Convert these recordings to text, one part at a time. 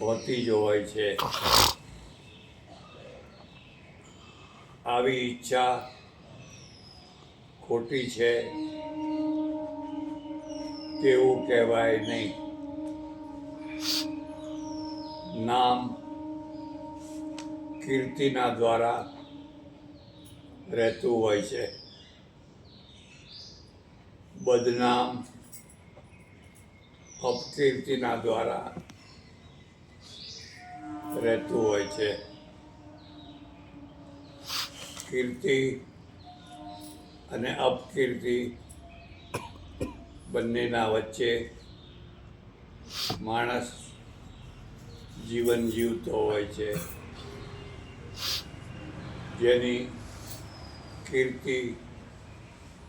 હોતી જ હોય છે. આવી ઈચ્છા ખોટી છે તેવું કહેવાય નહીં. નામ કીર્તિના દ્વારા રહેતું હોય છે. બદનામ અપકીર્તિના દ્વારા રહેતું હોય છે. કીર્તિ અને અપકીર્તિ બંનેના વચ્ચે માણસ જીવન જીવતો હોય છે. જેની કીર્તિ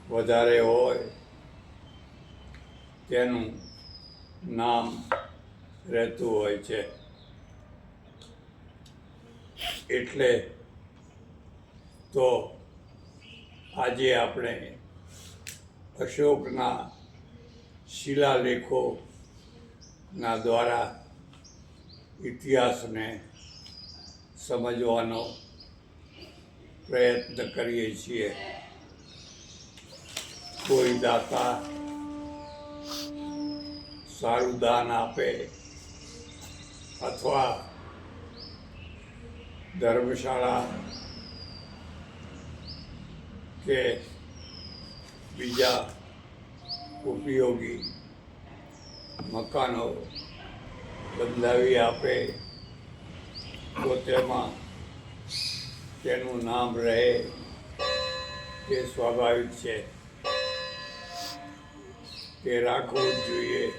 વધારે હોય તેનું નામ રહેતું હોય છે. એટલે તો આજે આપણે અશોકના શિલાલેખોના દ્વારા ઇતિહાસને સમજવાનો પ્રયત્ન કરીએ છીએ. કોઈ દાતા સારું દાન આપે અથવા ધર્મશાળા કે બીજા ઉપયોગી મકાનો બદલાવી આપે તો તેમાં તેનું નામ રહે તે સ્વાભાવિક છે. તે રાખવું જ જોઈએ.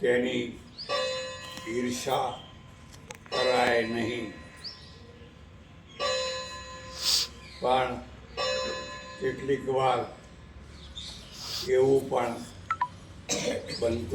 તેની ઈર્ષા કરાય નહીં. પણ કેટલીક વાર એવું પણ બનતું